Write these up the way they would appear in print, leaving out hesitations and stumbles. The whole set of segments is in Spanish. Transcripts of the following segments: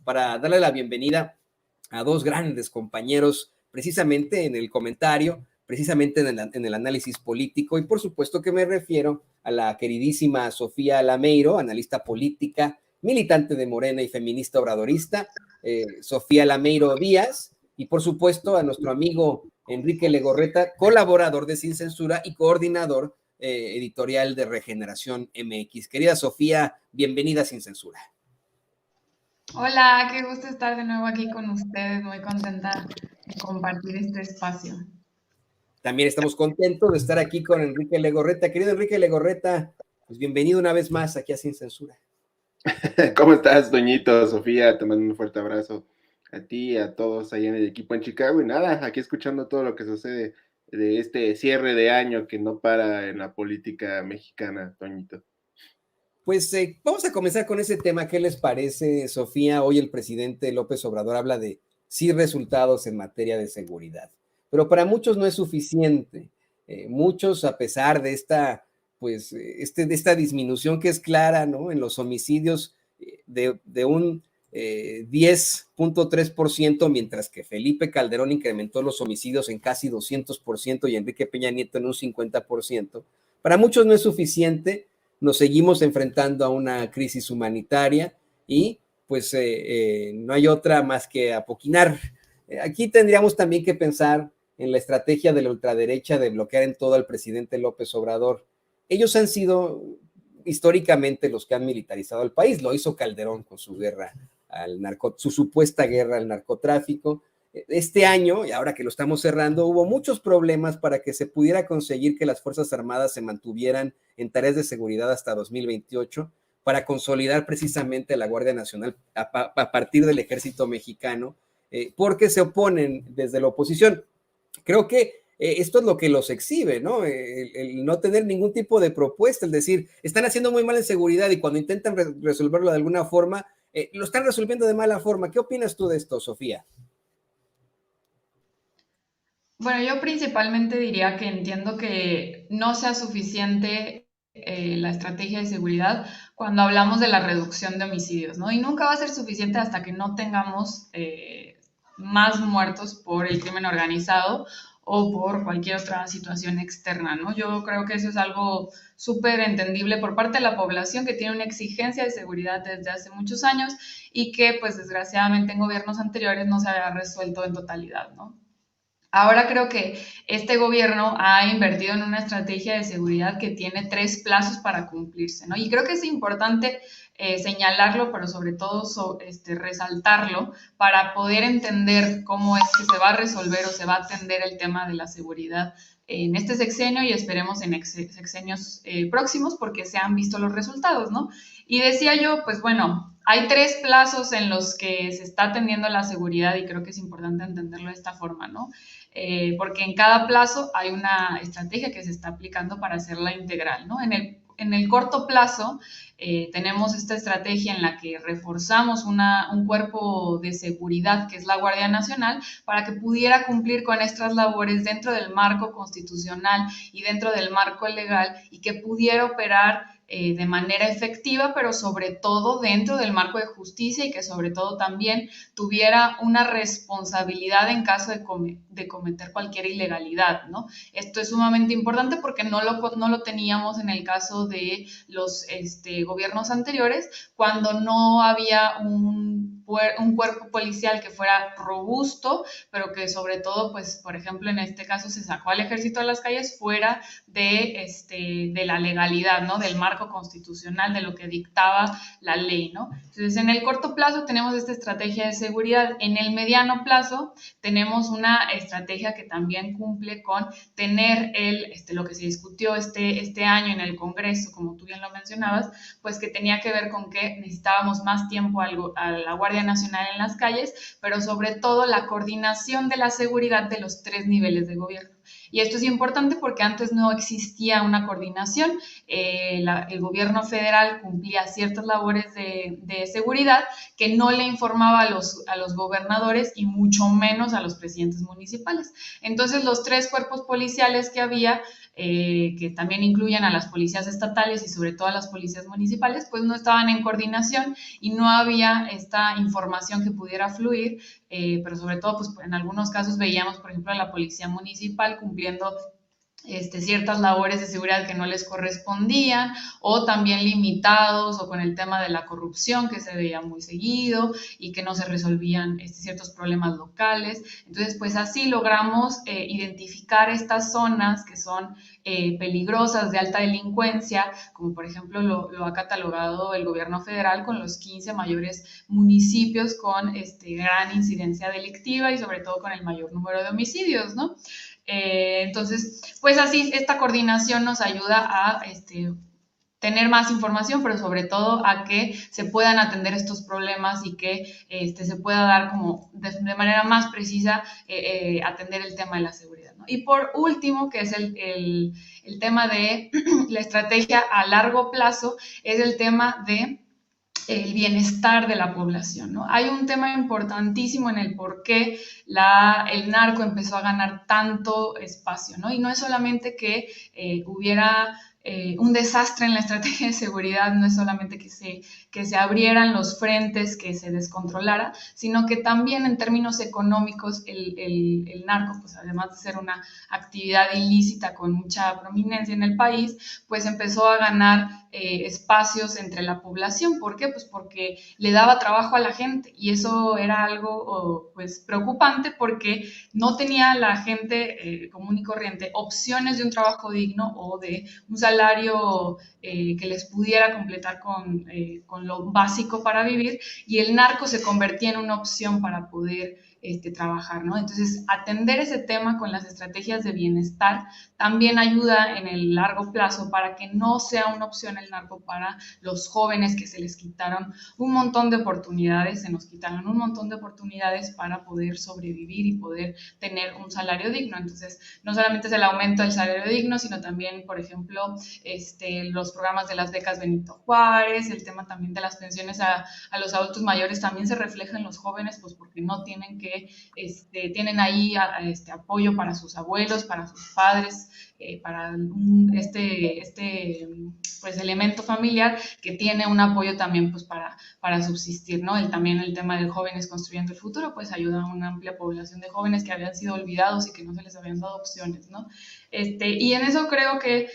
para darle la bienvenida a dos grandes compañeros, precisamente en el comentario, precisamente en el análisis político, y por supuesto que me refiero a la queridísima Sofía Lameiro, analista política, militante de Morena y feminista obradorista, Sofía Lameiro Díaz, y por supuesto a nuestro amigo Enrique Legorreta, colaborador de Sin Censura y coordinador editorial de Regeneración MX. Querida Sofía, bienvenida a Sin Censura. Hola, qué gusto estar de nuevo aquí con ustedes, muy contenta de compartir este espacio. También estamos contentos de estar aquí con Enrique Legorreta. Querido Enrique Legorreta, pues bienvenido una vez más aquí a Sin Censura. ¿Cómo estás, Toñito? Sofía, te mando un fuerte abrazo a ti y a todos allá en el equipo en Chicago. Y nada, aquí escuchando todo lo que sucede de este cierre de año que no para en la política mexicana, Toñito. Pues vamos a comenzar con ese tema. ¿Qué les parece, Sofía? Hoy el presidente López Obrador habla de sí resultados en materia de seguridad, pero para muchos no es suficiente. Muchos, a pesar de esta, pues, de esta disminución que es clara, ¿no? En los homicidios de un 10.3%, mientras que Felipe Calderón incrementó los homicidios en casi 200% y Enrique Peña Nieto en un 50%. Para muchos no es suficiente. Nos seguimos enfrentando a una crisis humanitaria y pues no hay otra más que apoquinar. Aquí tendríamos también que pensar en la estrategia de la ultraderecha de bloquear en todo al presidente López Obrador. Ellos han sido históricamente los que han militarizado el país. Lo hizo Calderón con su guerra al su supuesta guerra al narcotráfico. Este año, y ahora que lo estamos cerrando, hubo muchos problemas para que se pudiera conseguir que las Fuerzas Armadas se mantuvieran en tareas de seguridad hasta 2028, para consolidar precisamente la Guardia Nacional a partir del Ejército Mexicano, porque se oponen desde la oposición. Creo que esto es lo que los exhibe, ¿no? El no tener ningún tipo de propuesta, es decir, están haciendo muy mal en seguridad y cuando intentan resolverlo de alguna forma, lo están resolviendo de mala forma. ¿Qué opinas tú de esto, Sofía? Bueno, yo principalmente diría que entiendo que no sea suficiente la estrategia de seguridad cuando hablamos de la reducción de homicidios, ¿no? Y nunca va a ser suficiente hasta que no tengamos más muertos por el crimen organizado o por cualquier otra situación externa, ¿no? Yo creo que eso es algo súper entendible por parte de la población que tiene una exigencia de seguridad desde hace muchos años y que, pues, desgraciadamente en gobiernos anteriores no se había resuelto en totalidad, ¿no? Ahora creo que este gobierno ha invertido en una estrategia de seguridad que tiene 3 plazos para cumplirse, ¿no? Y creo que es importante señalarlo, pero sobre todo resaltarlo para poder entender cómo es que se va a resolver o se va a atender el tema de la seguridad en este sexenio y esperemos en sexenios próximos porque se han visto los resultados, ¿no? Y decía yo, pues bueno, hay 3 plazos en los que se está atendiendo la seguridad y creo que es importante entenderlo de esta forma, ¿no? Porque en cada plazo hay una estrategia que se está aplicando para hacerla integral, ¿no? En el corto plazo tenemos esta estrategia en la que reforzamos un cuerpo de seguridad que es la Guardia Nacional para que pudiera cumplir con estas labores dentro del marco constitucional y dentro del marco legal y que pudiera operar de manera efectiva, pero sobre todo dentro del marco de justicia y que sobre todo también tuviera una responsabilidad en caso de cometer cualquier ilegalidad, ¿no? Esto es sumamente importante porque no lo teníamos en el caso de los gobiernos anteriores, cuando no había un cuerpo policial que fuera robusto, pero que sobre todo, pues, por ejemplo, en este caso se sacó al ejército de las calles fuera de la legalidad, ¿no? Del marco constitucional, de lo que dictaba la ley, ¿no? Entonces, en el corto plazo tenemos esta estrategia de seguridad. En el mediano plazo tenemos una estrategia que también cumple con tener lo que se discutió este año en el Congreso, como tú bien lo mencionabas, pues que tenía que ver con que necesitábamos más tiempo a la Guardia Nacional en las calles, pero sobre todo la coordinación de la seguridad de los 3 niveles de gobierno. Y esto es importante porque antes no existía una coordinación. El gobierno federal cumplía ciertas labores de seguridad que no le informaba a los gobernadores y mucho menos a los presidentes municipales. Entonces, los 3 cuerpos policiales que había, que también incluyen a las policías estatales y sobre todo a las policías municipales, pues no estaban en coordinación y no había esta información que pudiera fluir, pero sobre todo, pues en algunos casos veíamos, por ejemplo, a la policía municipal cumpliendo ciertas labores de seguridad que no les correspondían, o también limitados, o con el tema de la corrupción que se veía muy seguido y que no se resolvían ciertos problemas locales. Entonces, pues así logramos identificar estas zonas que son peligrosas, de alta delincuencia, como por ejemplo lo ha catalogado el gobierno federal con los 15 mayores municipios con gran incidencia delictiva y sobre todo con el mayor número de homicidios, ¿no? Entonces, pues así esta coordinación nos ayuda a tener más información, pero sobre todo a que se puedan atender estos problemas y que se pueda dar como de manera más precisa atender el tema de la seguridad, ¿no? Y por último, que es el tema de la estrategia a largo plazo, es el tema de el bienestar de la población, ¿no? Hay un tema importantísimo en el por qué el narco empezó a ganar tanto espacio, ¿no? Y no es solamente que hubiera un desastre en la estrategia de seguridad, no es solamente que se abrieran los frentes, que se descontrolara, sino que también en términos económicos el narco, pues además de ser una actividad ilícita con mucha prominencia en el país, pues empezó a ganar espacios entre la población. ¿Por qué? Pues porque le daba trabajo a la gente y eso era algo pues preocupante porque no tenía la gente común y corriente opciones de un trabajo digno o de un salario que les pudiera completar con lo básico para vivir, y el narco se convertía en una opción para poder trabajar, ¿no? Entonces, atender ese tema con las estrategias de bienestar también ayuda en el largo plazo para que no sea una opción el narco para los jóvenes que se les quitaron un montón de oportunidades, se nos quitaron un montón de oportunidades para poder sobrevivir y poder tener un salario digno. Entonces, no solamente es el aumento del salario digno, sino también, por ejemplo, los programas de las becas Benito Juárez, el tema también de las pensiones a los adultos mayores también se refleja en los jóvenes, pues porque no tienen tienen ahí apoyo para sus abuelos, para sus padres, para pues elemento familiar que tiene un apoyo también pues para subsistir, ¿no? También el tema de jóvenes construyendo el futuro, pues ayuda a una amplia población de jóvenes que habían sido olvidados y que no se les habían dado opciones, ¿no? Y en eso creo que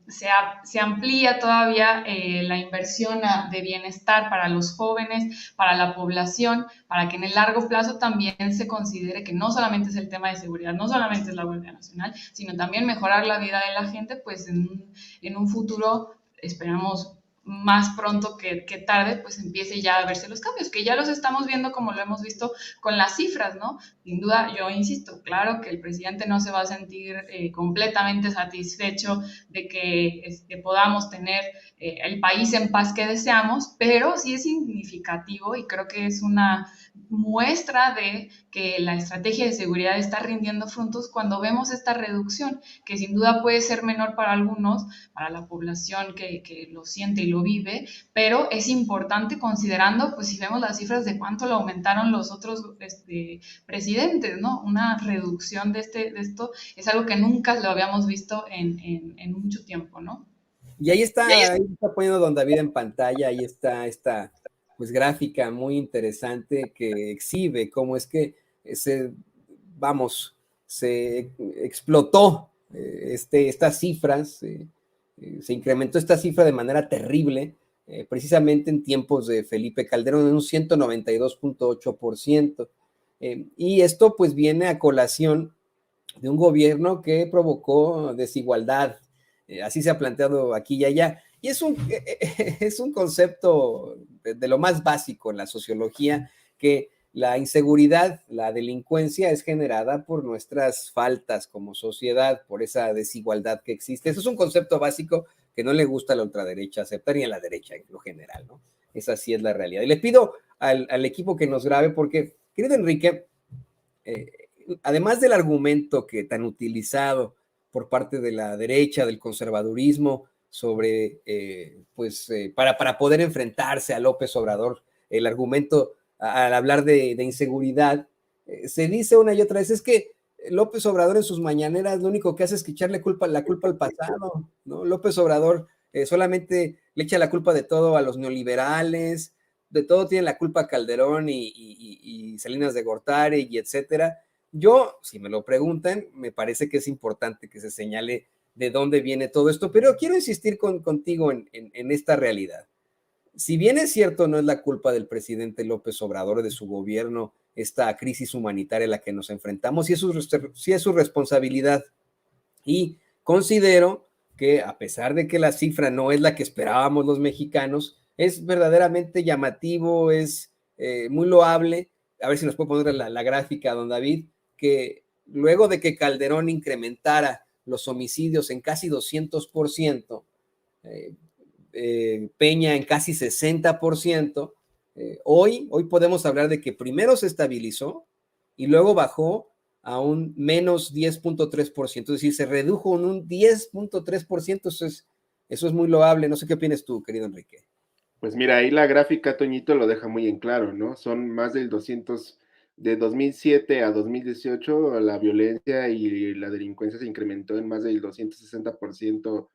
se amplía todavía la inversión de bienestar para los jóvenes, para la población, para que en el largo plazo también se considere que no solamente es el tema de seguridad, no solamente es la Guardia Nacional, sino también mejorar la vida de la gente, pues en un futuro, esperamos más pronto que tarde, pues empiece ya a verse los cambios, que ya los estamos viendo como lo hemos visto con las cifras, ¿no? Sin duda, yo insisto, claro que el presidente no se va a sentir completamente satisfecho de que podamos tener el país en paz que deseamos, pero sí es significativo y creo que es una muestra de que la estrategia de seguridad está rindiendo frutos cuando vemos esta reducción, que sin duda puede ser menor para algunos, para la población que lo siente y lo vive, pero es importante considerando, pues si vemos las cifras de cuánto lo aumentaron los otros presidentes, ¿no? Una reducción de esto es algo que nunca lo habíamos visto en mucho tiempo, ¿no? Y ahí está poniendo don David en pantalla, ahí está esta pues gráfica muy interesante que exhibe cómo es que se explotó estas cifras, se incrementó esta cifra de manera terrible, precisamente en tiempos de Felipe Calderón, en un 192.8%. Y esto pues viene a colación de un gobierno que provocó desigualdad, así se ha planteado aquí y allá. Y es un concepto de lo más básico en la sociología, que la inseguridad, la delincuencia es generada por nuestras faltas como sociedad, por esa desigualdad que existe. Eso es un concepto básico que no le gusta a la ultraderecha aceptar, ni a la derecha en lo general, ¿no? Esa sí es la realidad. Y le pido al equipo que nos grabe, porque, querido Enrique, además del argumento que tan utilizado por parte de la derecha, del conservadurismo, sobre, para poder enfrentarse a López Obrador, el argumento al hablar de inseguridad, se dice una y otra vez, es que López Obrador en sus mañaneras lo único que hace es que echarle la culpa al pasado, ¿no? López Obrador solamente le echa la culpa de todo a los neoliberales, de todo tiene la culpa Calderón y Salinas de Gortari y etcétera. Yo, si me lo preguntan, me parece que es importante que se señale de dónde viene todo esto, pero quiero insistir contigo en esta realidad. Si bien es cierto, no es la culpa del presidente López Obrador, de su gobierno, esta crisis humanitaria a la que nos enfrentamos, sí es su responsabilidad. Y considero que a pesar de que la cifra no es la que esperábamos los mexicanos, es verdaderamente llamativo, es muy loable. A ver si nos puede poner la gráfica, don David, que luego de que Calderón incrementara los homicidios en casi 200%, Peña en casi 60%, hoy podemos hablar de que primero se estabilizó y luego bajó a un menos 10.3%, es decir, se redujo en un 10.3%, eso es muy loable. No sé qué opinas tú, querido Enrique. Pues mira, ahí la gráfica, Toñito, lo deja muy en claro, ¿no? Son más del 200, de 2007 a 2018, la violencia y la delincuencia se incrementó en más del 260%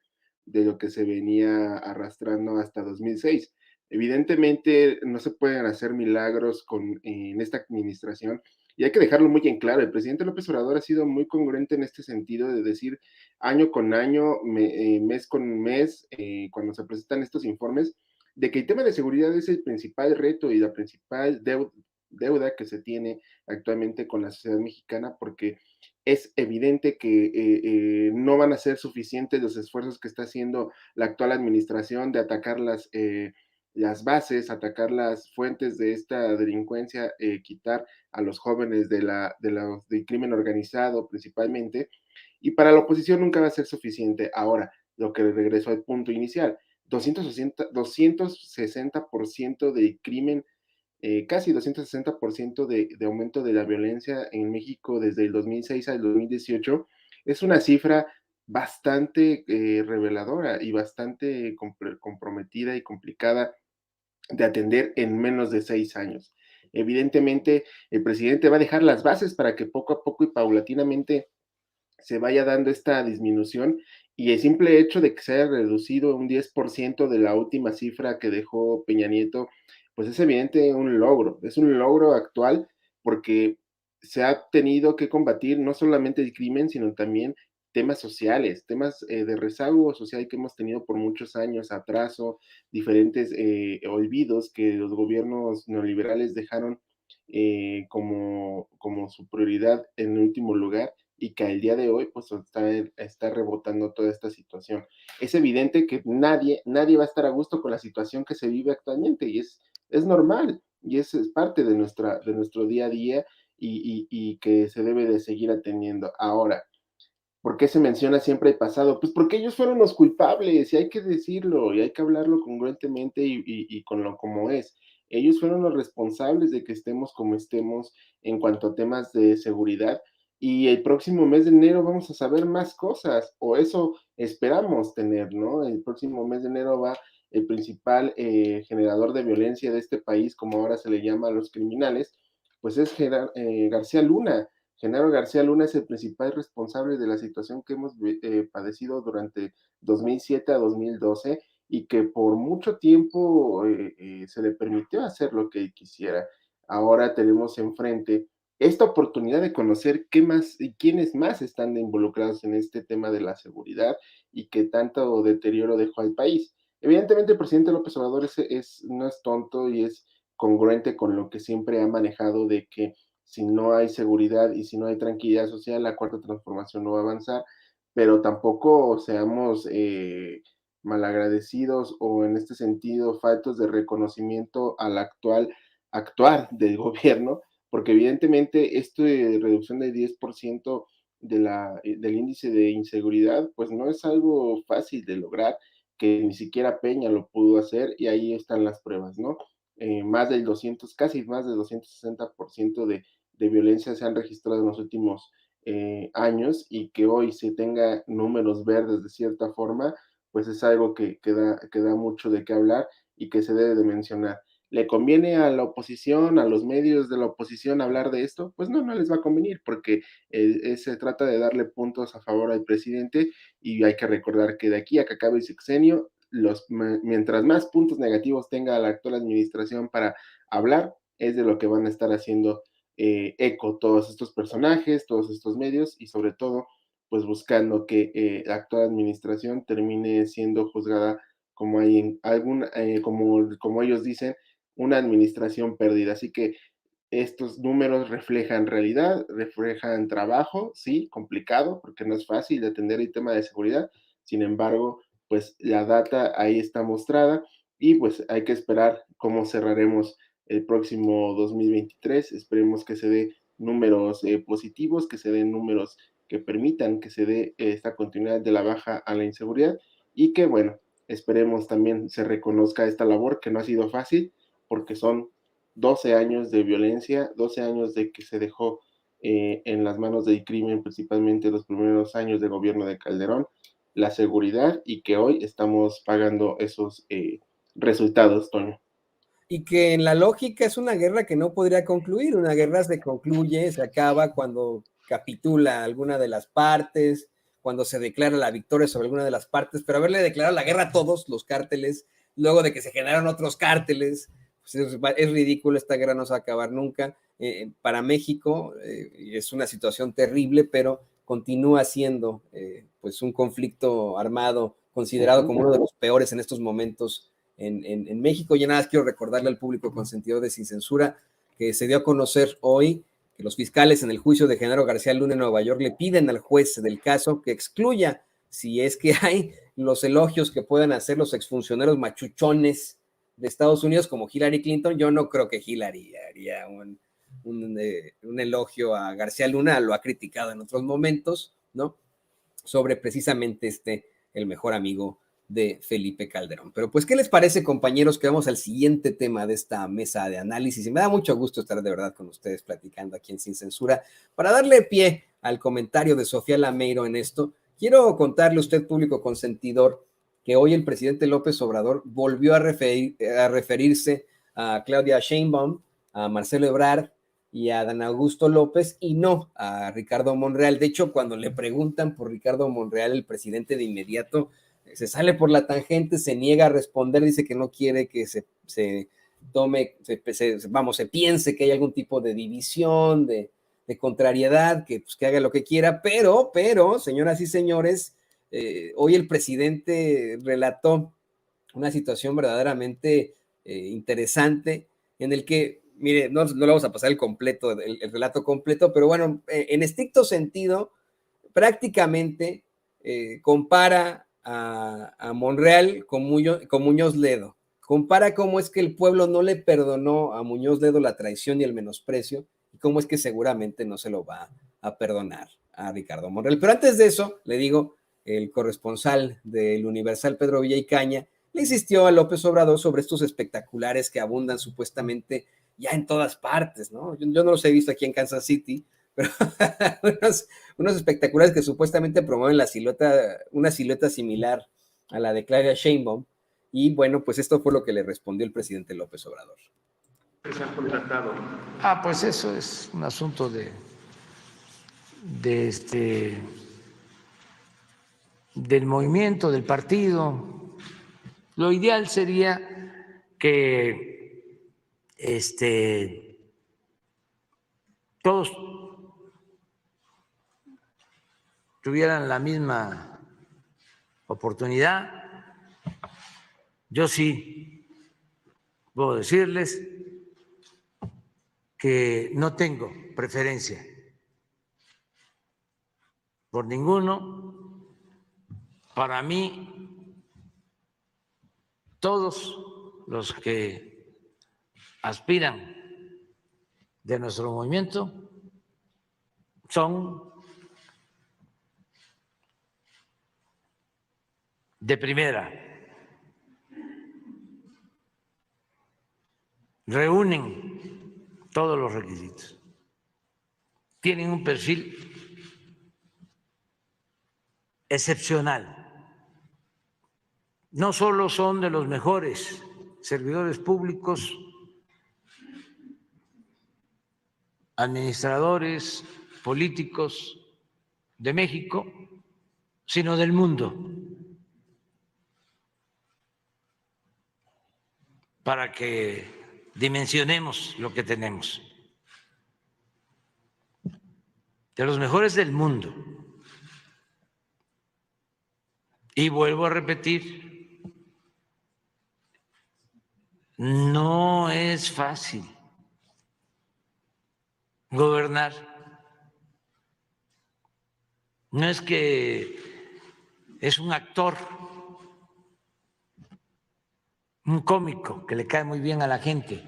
de lo que se venía arrastrando hasta 2006. Evidentemente, no se pueden hacer milagros en esta administración y hay que dejarlo muy en claro. El presidente López Obrador ha sido muy congruente en este sentido de decir año con año, mes con mes, cuando se presentan estos informes, de que el tema de seguridad es el principal reto y la principal deuda que se tiene actualmente con la sociedad mexicana, porque es evidente que no van a ser suficientes los esfuerzos que está haciendo la actual administración de atacar las bases, atacar las fuentes de esta delincuencia, quitar a los jóvenes del crimen organizado principalmente, y para la oposición nunca va a ser suficiente. Ahora, lo que regresó al punto inicial, 260% del crimen, casi 260% de aumento de la violencia en México desde el 2006 al 2018, es una cifra bastante reveladora y bastante comprometida y complicada de atender en menos de 6 años. Evidentemente, el presidente va a dejar las bases para que poco a poco y paulatinamente se vaya dando esta disminución, y el simple hecho de que se haya reducido un 10% de la última cifra que dejó Peña Nieto, pues es evidente es un logro actual, porque se ha tenido que combatir no solamente el crimen, sino también temas sociales, temas de rezago social que hemos tenido por muchos años, atraso, diferentes olvidos que los gobiernos neoliberales dejaron como su prioridad en último lugar, y que al día de hoy pues está rebotando toda esta situación. Es evidente que nadie va a estar a gusto con la situación que se vive actualmente, y es normal, y es parte de nuestro día a día, y que se debe de seguir atendiendo. Ahora, ¿por qué se menciona siempre el pasado? Pues porque ellos fueron los culpables, y hay que decirlo, y hay que hablarlo congruentemente y con lo como es. Ellos fueron los responsables de que estemos como estemos en cuanto a temas de seguridad, y el próximo mes de enero vamos a saber más cosas, o eso esperamos tener, ¿no? El próximo mes de enero va el principal generador de violencia de este país, como ahora se le llama a los criminales, pues es García Luna. Genaro García Luna es el principal responsable de la situación que hemos padecido durante 2007 a 2012, y que por mucho tiempo se le permitió hacer lo que él quisiera. Ahora tenemos enfrente esta oportunidad de conocer qué más y quiénes más están involucrados en este tema de la seguridad y qué tanto deterioro dejó al país. Evidentemente el presidente López Obrador no es tonto y es congruente con lo que siempre ha manejado, de que si no hay seguridad y si no hay tranquilidad social, la cuarta transformación no va a avanzar, pero tampoco seamos malagradecidos o en este sentido faltos de reconocimiento al actual actuar del gobierno, porque evidentemente esta reducción del 10% del índice de inseguridad, pues no es algo fácil de lograr, que ni siquiera Peña lo pudo hacer, y ahí están las pruebas, ¿no? Más del 200, casi más del 260% de violencia se han registrado en los últimos años, y que hoy se tenga números verdes de cierta forma, pues es algo que da mucho de qué hablar y que se debe de mencionar. ¿Le conviene a la oposición, a los medios de la oposición hablar de esto? Pues no, no les va a convenir, porque se trata de darle puntos a favor al presidente, y hay que recordar que de aquí a que acabe el sexenio, mientras más puntos negativos tenga la actual administración para hablar, es de lo que van a estar haciendo eco todos estos personajes, todos estos medios, y sobre todo, pues buscando que la actual administración termine siendo juzgada como hay en algún, como ellos dicen, una administración perdida. Así que estos números reflejan realidad, reflejan trabajo, sí, complicado, porque no es fácil de atender el tema de seguridad. Sin embargo, pues la data ahí está mostrada, y pues hay que esperar cómo cerraremos el próximo 2023. Esperemos que se dé números positivos, que se den números que permitan que se dé esta continuidad de la baja a la inseguridad, y que, bueno, esperemos también se reconozca esta labor que no ha sido fácil, porque son 12 años de violencia, 12 años de que se dejó en las manos del crimen, principalmente los primeros años de gobierno de Calderón, la seguridad, y que hoy estamos pagando esos resultados, Toño. Y que en la lógica es una guerra que no podría concluir. Una guerra se concluye, se acaba cuando capitula alguna de las partes, cuando se declara la victoria sobre alguna de las partes, pero haberle declarado la guerra a todos los cárteles, luego de que se generaron otros cárteles, pues es ridículo. Esta guerra no se va a acabar nunca. Para México es una situación terrible, pero continúa siendo pues un conflicto armado considerado como uno de los peores en estos momentos en México. Y nada más quiero recordarle al público consentidor de Sin Censura que se dio a conocer hoy que los fiscales en el juicio de Genaro García Luna en Nueva York le piden al juez del caso que excluya, si es que hay, los elogios que puedan hacer los exfuncionarios machuchones de Estados Unidos como Hillary Clinton. Yo no creo que Hillary haría un elogio a García Luna, lo ha criticado en otros momentos, ¿no? Sobre precisamente el mejor amigo de Felipe Calderón. Pero pues, ¿qué les parece, compañeros, que vamos al siguiente tema de esta mesa de análisis? Y me da mucho gusto estar de verdad con ustedes platicando aquí en Sin Censura. Para darle pie al comentario de Sofía Lameiro en esto, quiero contarle a usted, público consentidor, que hoy el presidente López Obrador volvió a referirse a Claudia Sheinbaum, a Marcelo Ebrard y a Dan Augusto López, y no a Ricardo Monreal. De hecho, cuando le preguntan por Ricardo Monreal, el presidente de inmediato se sale por la tangente, se niega a responder, dice que no quiere que se tome, se piense que hay algún tipo de división, de contrariedad, que, pues, que haga lo que quiera, pero, señoras y señores, hoy el presidente relató una situación verdaderamente interesante en el que, mire, no le vamos a pasar el relato completo, pero bueno, en estricto sentido, prácticamente compara a Monreal con Muñoz Ledo. Compara cómo es que el pueblo no le perdonó a Muñoz Ledo la traición y el menosprecio, y cómo es que seguramente no se lo va a perdonar a Ricardo Monreal. Pero antes de eso, le digo, el corresponsal del Universal, Pedro Villaicaña, le insistió a López Obrador sobre estos espectaculares que abundan supuestamente ya en todas partes, ¿no? Yo no los he visto aquí en Kansas City, pero unos espectaculares que supuestamente promueven una silueta similar a la de Claudia Sheinbaum. Y bueno, pues esto fue lo que le respondió el presidente López Obrador. Se han contratado. Pues eso es un asunto del movimiento, del partido. Lo ideal sería que todos tuvieran la misma oportunidad. Yo sí puedo decirles que no tengo preferencia por ninguno. Para mí, todos los que aspiran de nuestro movimiento son de primera, reúnen todos los requisitos. tienen un perfil excepcional. No solo son de los mejores servidores públicos, administradores, políticos de México, sino del mundo, para que dimensionemos lo que tenemos. De los mejores del mundo. Y vuelvo a repetir, no es fácil gobernar. No es que es un actor, un cómico que le cae muy bien a la gente,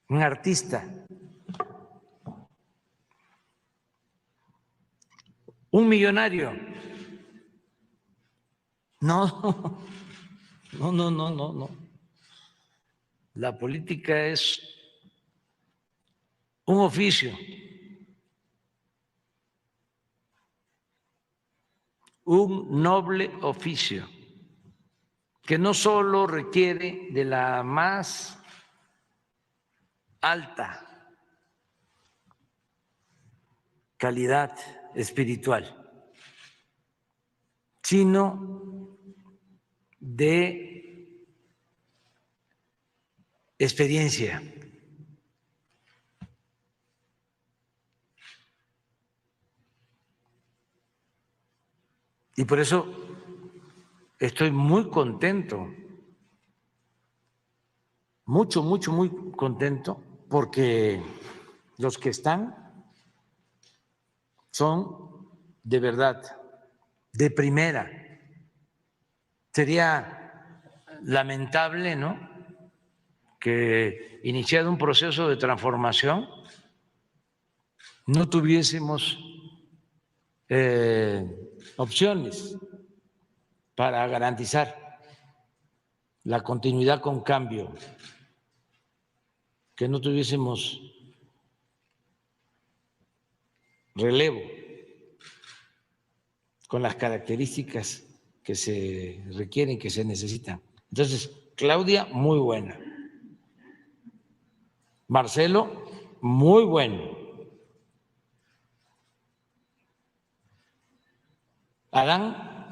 un artista, un millonario. No. La política es un oficio, un noble oficio, que no solo requiere de la más alta calidad espiritual, sino de experiencia. Y por eso estoy muy contento, muy contento, porque los que están son de verdad, de primera. Sería lamentable, ¿no?, que iniciado un proceso de transformación no tuviésemos opciones para garantizar la continuidad con cambio, que no tuviésemos relevo con las características que se requieren, que se necesitan. Entonces, Claudia, muy buena. Marcelo, muy bueno. Adán,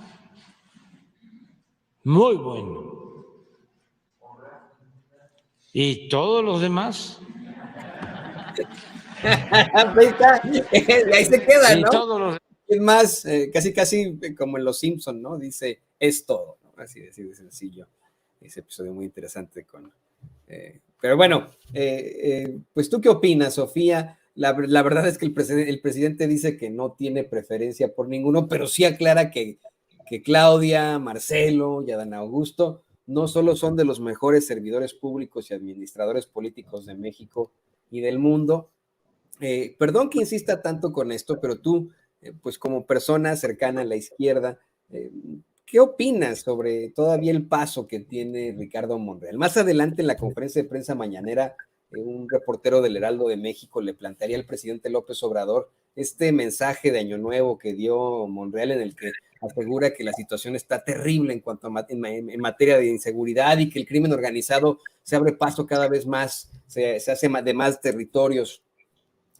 muy bueno. Y todos los demás. Ahí se queda, Y ¿no? todos los... Es más, casi como en Los Simpson, ¿no? Dice, es todo, ¿no? Así de sencillo. Ese episodio muy interesante con... pero bueno, pues ¿tú qué opinas, Sofía? La verdad es que el presidente dice que no tiene preferencia por ninguno, pero sí aclara que Claudia, Marcelo y Adán Augusto no solo son de los mejores servidores públicos y administradores políticos de México y del mundo. Perdón que insista tanto con esto, pero tú, pues como persona cercana a la izquierda, ¿qué opinas sobre todavía el paso que tiene Ricardo Monreal? Más adelante en la conferencia de prensa mañanera, un reportero del Heraldo de México le plantearía al presidente López Obrador este mensaje de Año Nuevo que dio Monreal, en el que asegura que la situación está terrible en cuanto a en materia de inseguridad y que el crimen organizado se abre paso cada vez más, se hace de más territorios.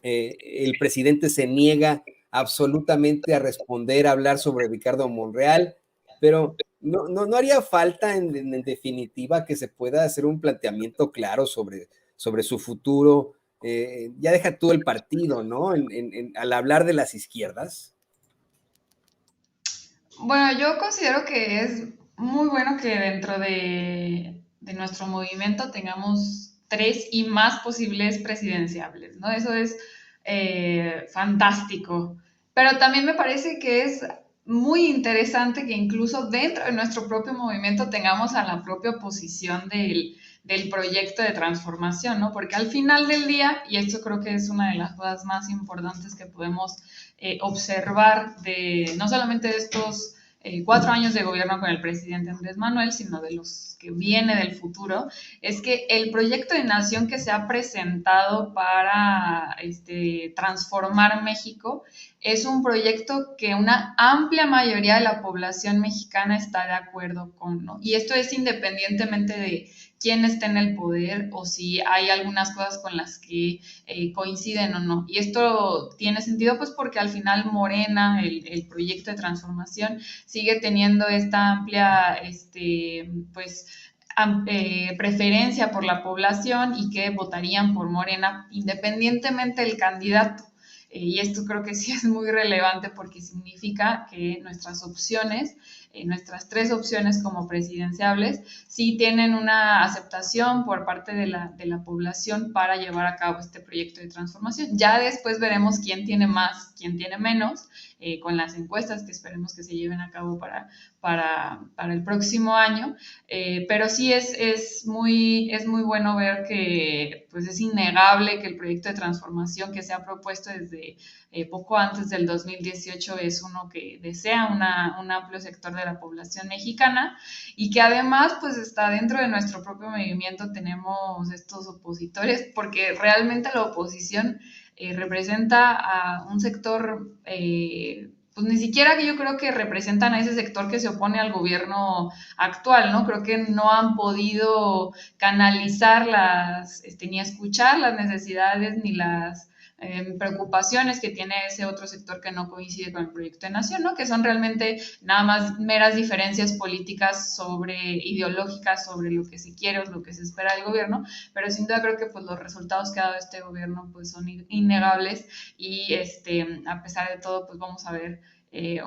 El presidente se niega absolutamente a responder, a hablar sobre Ricardo Monreal, pero no haría falta en definitiva que se pueda hacer un planteamiento claro sobre su futuro. Ya deja tú el partido, ¿no? Al hablar de las izquierdas. Bueno, yo considero que es muy bueno que dentro de nuestro movimiento tengamos 3 y más posibles presidenciables, ¿no? Eso es fantástico. Pero también me parece que es muy interesante que incluso dentro de nuestro propio movimiento tengamos a la propia oposición del proyecto de transformación, ¿no? Porque al final del día, y esto creo que es una de las cosas más importantes que podemos observar no solamente de estos 4 años de gobierno con el presidente Andrés Manuel, sino de los que viene del futuro, es que el proyecto de nación que se ha presentado para transformar México es un proyecto que una amplia mayoría de la población mexicana está de acuerdo con, ¿no? Y esto es independientemente de quién esté en el poder o si hay algunas cosas con las que coinciden o no. Y esto tiene sentido pues porque al final Morena, el proyecto de transformación, sigue teniendo esta amplia, pues, preferencia por la población y que votarían por Morena independientemente del candidato. Y esto creo que sí es muy relevante porque significa que nuestras opciones, nuestras 3 opciones como presidenciables, sí tienen una aceptación por parte de la población para llevar a cabo este proyecto de transformación. Ya después veremos quién tiene más, quién tiene menos, con las encuestas que esperemos que se lleven a cabo para el próximo año, pero sí es muy bueno ver que pues es innegable que el proyecto de transformación que se ha propuesto desde poco antes del 2018 es uno que desea un amplio sector de la población mexicana y que además pues está dentro de nuestro propio movimiento, tenemos estos opositores, porque realmente la oposición representa a un sector, pues ni siquiera que yo creo que representan a ese sector que se opone al gobierno actual, ¿no? Creo que no han podido canalizar ni escuchar las necesidades ni las preocupaciones que tiene ese otro sector que no coincide con el proyecto de nación, ¿no? Que son realmente nada más meras diferencias políticas ideológicas sobre lo que se quiere o lo que se espera del gobierno, pero sin duda creo que pues los resultados que ha dado este gobierno pues son innegables y a pesar de todo pues vamos a ver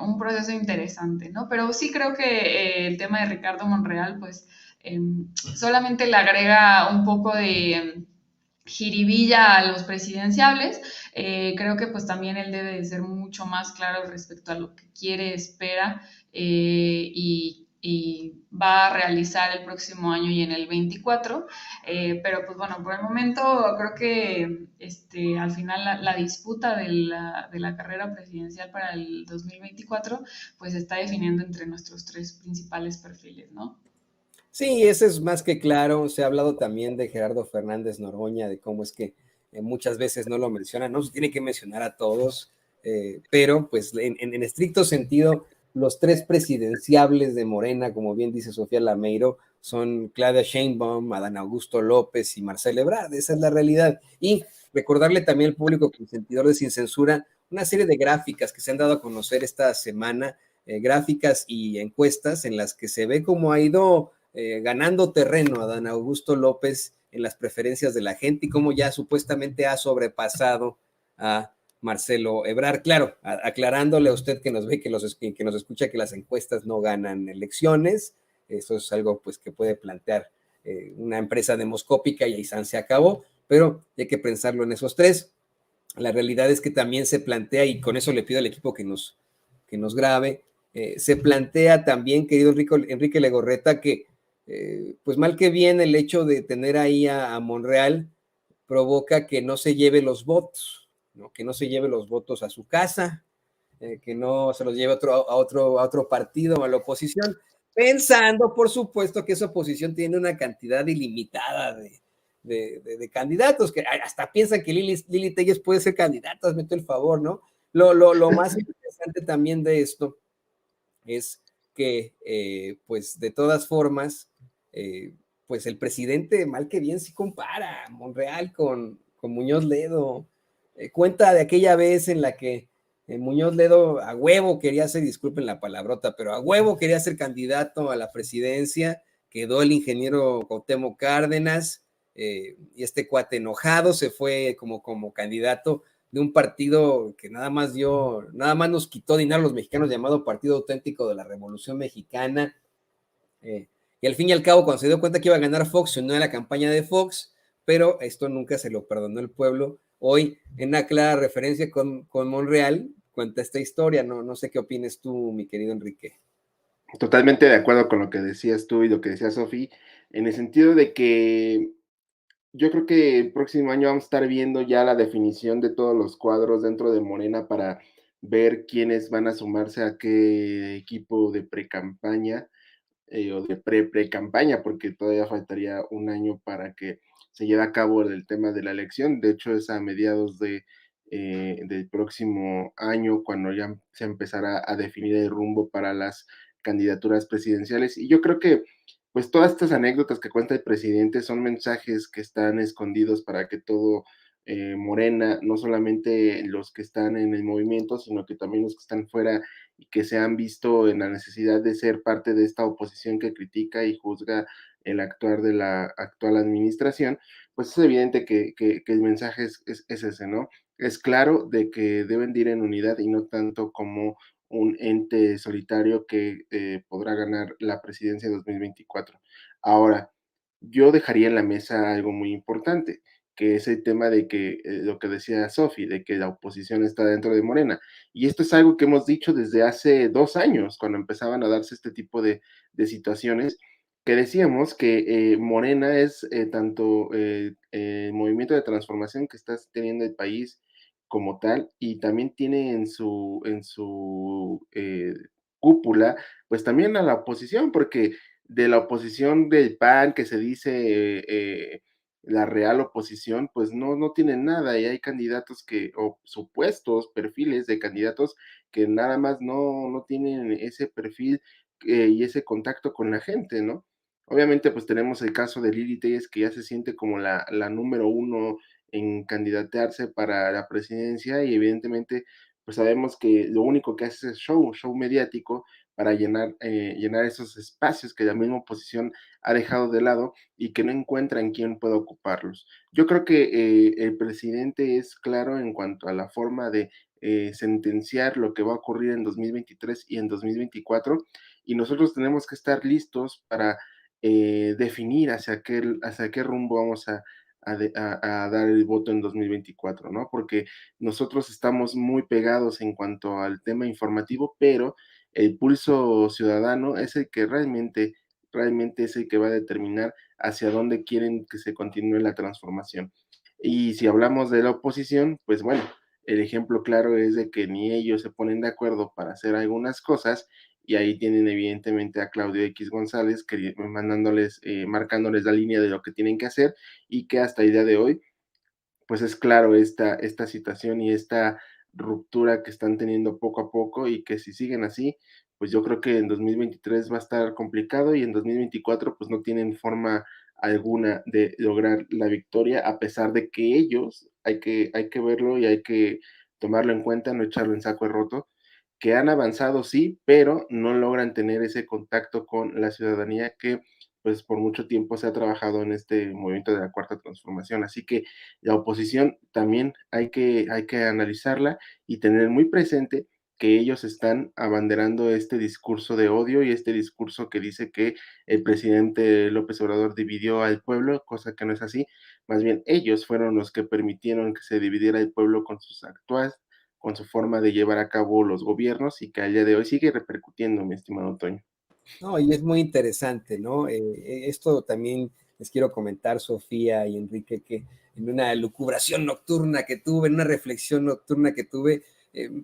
un proceso interesante, ¿no? Pero sí creo que el tema de Ricardo Monreal pues solamente le agrega un poco de jiribilla a los presidenciables. Creo que pues también él debe de ser mucho más claro respecto a lo que quiere, espera y va a realizar el próximo año y en el 24, pero pues bueno, por el momento creo que al final la disputa de la carrera presidencial para el 2024 pues se está definiendo entre nuestros 3 principales perfiles, ¿no? Sí, eso es más que claro. Se ha hablado también de Gerardo Fernández Noroña, de cómo es que muchas veces no lo mencionan, no se tiene que mencionar a todos, pero pues en estricto sentido, los 3 presidenciables de Morena, como bien dice Sofía Lameiro, son Claudia Sheinbaum, Adán Augusto López y Marcelo Ebrard. Esa es la realidad. Y recordarle también al público consentidor de Sin Censura una serie de gráficas que se han dado a conocer esta semana, gráficas y encuestas en las que se ve cómo ha ido ganando terreno a Adán Augusto López en las preferencias de la gente y cómo ya supuestamente ha sobrepasado a Marcelo Ebrard. Claro, aclarándole a usted que nos ve, que nos escucha, que las encuestas no ganan elecciones. Eso es algo pues que puede plantear una empresa demoscópica y ahí se acabó, pero hay que pensarlo en esos 3. La realidad es que también se plantea, y con eso le pido al equipo que nos grabe, se plantea también, querido Enrique Legorreta, que pues mal que bien el hecho de tener ahí a Monreal provoca que no se lleve los votos, ¿no? Que no se lleve los votos a su casa, que no se los lleve a otro partido, a la oposición, pensando, por supuesto, que esa oposición tiene una cantidad ilimitada de candidatos, que hasta piensan que Lili Telles puede ser candidata, hazme el favor, ¿no? Lo más interesante también de esto es que, pues, de todas formas, pues el presidente, mal que bien, sí compara a Monreal con Muñoz Ledo. Cuenta de aquella vez en la que Muñoz Ledo a huevo quería ser, disculpen la palabrota, pero a huevo quería ser candidato a la presidencia, quedó el ingeniero Cuauhtémoc Cárdenas, y este cuate enojado se fue como candidato de un partido que nada más nos quitó dinero a los mexicanos, llamado Partido Auténtico de la Revolución Mexicana, y al fin y al cabo, cuando se dio cuenta que iba a ganar Fox, se unió a la campaña de Fox, pero esto nunca se lo perdonó el pueblo. Hoy, en una clara referencia con Monreal, cuenta esta historia. No sé qué opines tú, mi querido Enrique. Totalmente de acuerdo con lo que decías tú y lo que decía Sofi, en el sentido de que yo creo que el próximo año vamos a estar viendo ya la definición de todos los cuadros dentro de Morena para ver quiénes van a sumarse a qué equipo de pre-campaña o de pre-campaña, porque todavía faltaría un año para que se lleve a cabo el tema de la elección. De hecho, es a mediados del próximo año cuando ya se empezará a definir el rumbo para las candidaturas presidenciales. Y yo creo que pues todas estas anécdotas que cuenta el presidente son mensajes que están escondidos para que todo Morena, no solamente los que están en el movimiento, sino que también los que están fuera y que se han visto en la necesidad de ser parte de esta oposición que critica y juzga el actuar de la actual administración, pues es evidente que el mensaje es ese, ¿no? Es claro de que deben de ir en unidad y no tanto como un ente solitario que podrá ganar la presidencia de 2024. Ahora, yo dejaría en la mesa algo muy importante, que es el tema de que lo que decía Sofi, de que la oposición está dentro de Morena. Y esto es algo que hemos dicho desde hace 2 años, cuando empezaban a darse este tipo de situaciones, que decíamos que Morena es tanto el movimiento de transformación que está teniendo el país como tal, y también tiene en su cúpula, pues también a la oposición, porque de la oposición del PAN, que se dice la real oposición, pues no tienen nada, y hay candidatos o supuestos perfiles de candidatos que nada más no tienen ese perfil y ese contacto con la gente, ¿no? Obviamente, pues tenemos el caso de Lili Telles, que ya se siente como la número uno en candidatearse para la presidencia, y evidentemente, pues sabemos que lo único que hace es show mediático para llenar esos espacios que la misma oposición ha dejado de lado y que no encuentran quién pueda ocuparlos. Yo creo que el presidente es claro en cuanto a la forma de sentenciar lo que va a ocurrir en 2023 y en 2024, y nosotros tenemos que estar listos para definir hacia qué rumbo vamos a dar el voto en 2024, ¿no? Porque nosotros estamos muy pegados en cuanto al tema informativo, pero el pulso ciudadano es el que realmente es el que va a determinar hacia dónde quieren que se continúe la transformación. Y si hablamos de la oposición, pues bueno, el ejemplo claro es de que ni ellos se ponen de acuerdo para hacer algunas cosas, y ahí tienen evidentemente a Claudio X González marcándoles la línea de lo que tienen que hacer, y que hasta el día de hoy pues es claro esta situación y esta ruptura que están teniendo poco a poco, y que si siguen así, pues yo creo que en 2023 va a estar complicado, y en 2024 pues no tienen forma alguna de lograr la victoria, a pesar de que ellos, hay que verlo y hay que tomarlo en cuenta, no echarlo en saco de roto, que han avanzado sí, pero no logran tener ese contacto con la ciudadanía que pues por mucho tiempo se ha trabajado en este movimiento de la cuarta transformación. Así que la oposición también hay que analizarla y tener muy presente que ellos están abanderando este discurso de odio y este discurso que dice que el presidente López Obrador dividió al pueblo, cosa que no es así. Más bien, ellos fueron los que permitieron que se dividiera el pueblo con su forma de llevar a cabo los gobiernos, y que al día de hoy sigue repercutiendo, mi estimado Toño. No, y es muy interesante, ¿no? Esto también les quiero comentar, Sofía y Enrique, que en una lucubración nocturna que tuve, en una reflexión nocturna que tuve,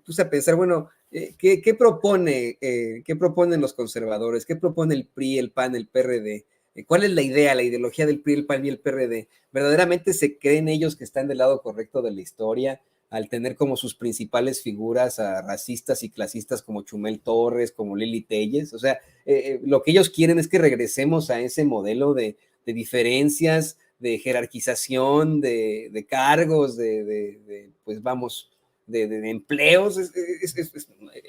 puse a pensar, bueno, ¿qué proponen los conservadores? ¿Qué propone el PRI, el PAN, el PRD? ¿Cuál es la idea, la ideología del PRI, el PAN y el PRD? ¿Verdaderamente se creen ellos que están del lado correcto de la historia al tener como sus principales figuras a racistas y clasistas como Chumel Torres, como Lili Telles? O sea, lo que ellos quieren es que regresemos a ese modelo de diferencias, de jerarquización, de cargos, pues vamos, de empleos.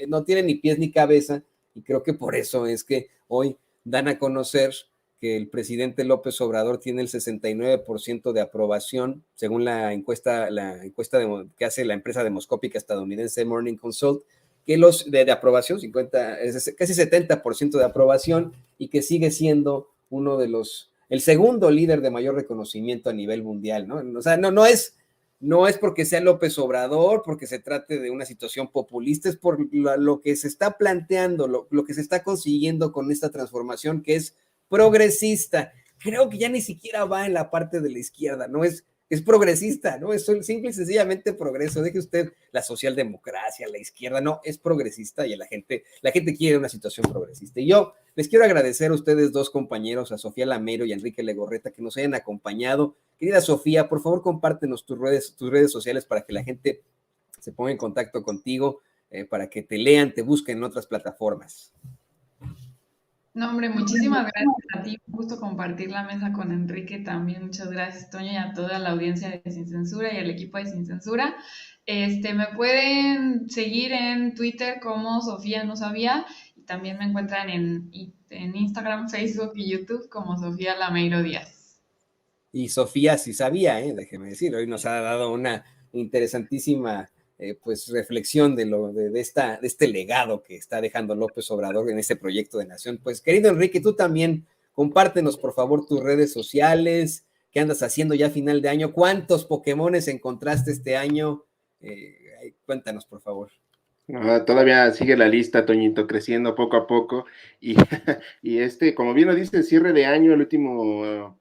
No tiene ni pies ni cabeza, y creo que por eso es que hoy dan a conocer que el presidente López Obrador tiene el 69% de aprobación, según la encuesta que hace la empresa demoscópica estadounidense Morning Consult, que los de aprobación, casi 70% de aprobación, y que sigue siendo el segundo líder de mayor reconocimiento a nivel mundial, ¿no? O sea, no es porque sea López Obrador, porque se trate de una situación populista, es por lo que se está planteando, lo que se está consiguiendo con esta transformación que es progresista. Creo que ya ni siquiera va en la parte de la izquierda, ¿no? Es es progresista, ¿no? Es simple y sencillamente progreso. Deje usted la socialdemocracia, la izquierda, no, es progresista y la gente quiere una situación progresista. Y yo les quiero agradecer a ustedes dos compañeros, a Sofía Lameiro y a Enrique Legorreta, que nos hayan acompañado. Querida Sofía, por favor, compártenos tus redes sociales para que la gente se ponga en contacto contigo, para que te lean, te busquen en otras plataformas. No, hombre, muchísimas gracias a ti. Un gusto compartir la mesa con Enrique también. Muchas gracias, Toño, y a toda la audiencia de Sin Censura y al equipo de Sin Censura. Me pueden seguir en Twitter como Sofía No Sabía y también me encuentran en Instagram, Facebook y YouTube como Sofía Lameiro Díaz. Y Sofía sí sabía, déjeme decir, hoy nos ha dado una interesantísima pues reflexión de este legado que está dejando López Obrador en este proyecto de nación. Pues querido Enrique, tú también compártenos por favor tus redes sociales, qué andas haciendo ya a final de año, cuántos Pokémones encontraste este año, cuéntanos por favor. Todavía sigue la lista, Toñito, creciendo poco a poco y, como bien lo dice, cierre de año, el último,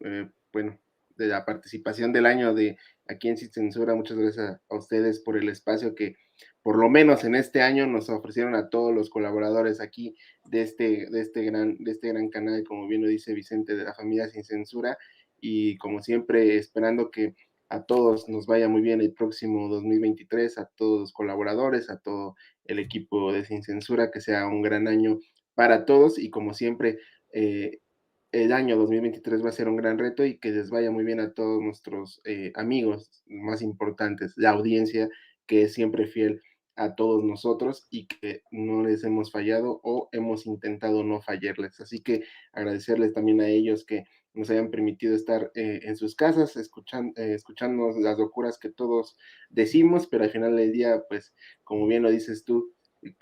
bueno, de la participación del año de aquí en Sin Censura. Muchas gracias a ustedes por el espacio que por lo menos en este año nos ofrecieron a todos los colaboradores aquí de este gran canal, como bien lo dice Vicente, de la familia Sin Censura, y como siempre esperando que a todos nos vaya muy bien el próximo 2023, a todos los colaboradores, a todo el equipo de Sin Censura, que sea un gran año para todos y como siempre el año 2023 va a ser un gran reto y que les vaya muy bien a todos nuestros amigos más importantes, la audiencia que es siempre fiel a todos nosotros y que no les hemos fallado o hemos intentado no fallarles. Así que agradecerles también a ellos que nos hayan permitido estar en sus casas, escuchando las locuras que todos decimos, pero al final del día, pues, como bien lo dices tú,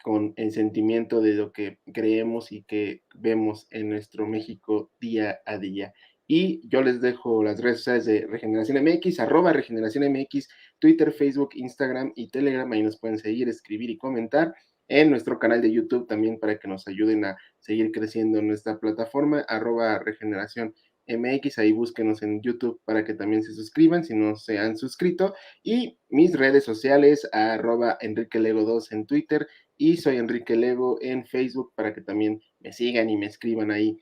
con el sentimiento de lo que creemos y que vemos en nuestro México día a día. Y yo les dejo las redes sociales de Regeneración MX, @Regeneración MX, Twitter, Facebook, Instagram y Telegram. Ahí nos pueden seguir, escribir y comentar. En nuestro canal de YouTube también para que nos ayuden a seguir creciendo en nuestra plataforma, @Regeneración MX. Ahí búsquenos en YouTube para que también se suscriban si no se han suscrito. Y mis redes sociales, @EnriqueLego2 en Twitter y soy Enrique Lego en Facebook para que también me sigan y me escriban ahí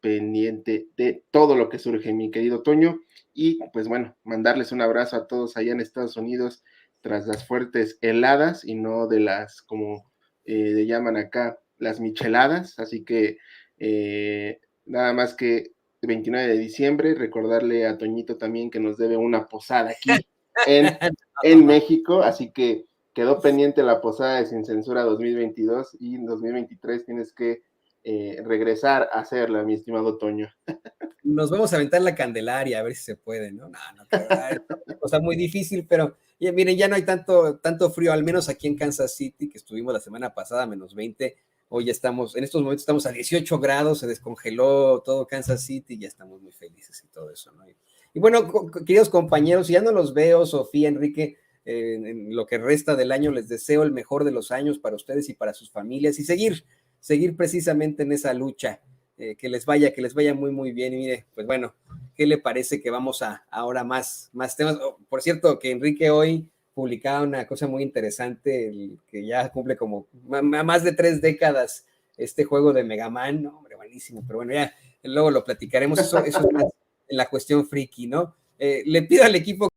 pendiente de todo lo que surge, mi querido Toño. Y pues bueno, mandarles un abrazo a todos allá en Estados Unidos tras las fuertes heladas y no de las, como le llaman acá, las micheladas. Así que nada más que 29 de diciembre, recordarle a Toñito también que nos debe una posada aquí en México, así que quedó pendiente la posada de Sin Censura 2022 y en 2023 tienes que regresar a hacerla, mi estimado Toño. Nos vamos a aventar la Candelaria, a ver si se puede, ¿no? No, es una cosa muy difícil, pero miren, ya no hay tanto frío, al menos aquí en Kansas City, que estuvimos la semana pasada, -20, hoy ya estamos, en estos momentos estamos a 18 grados, se descongeló todo Kansas City, ya estamos muy felices y todo eso, ¿no? Y bueno, queridos compañeros, ya no los veo, Sofía, Enrique, en lo que resta del año, les deseo el mejor de los años para ustedes y para sus familias y seguir precisamente en esa lucha. Que les vaya muy, muy bien. Y mire, pues bueno, ¿qué le parece que vamos a ahora más temas? Por cierto, que Enrique hoy publicaba una cosa muy interesante, que ya cumple como más de 3 décadas este juego de Mega Man, ¿no? Hombre, buenísimo, pero bueno, ya luego lo platicaremos, eso es más en la cuestión friki, ¿no? Le pido al equipo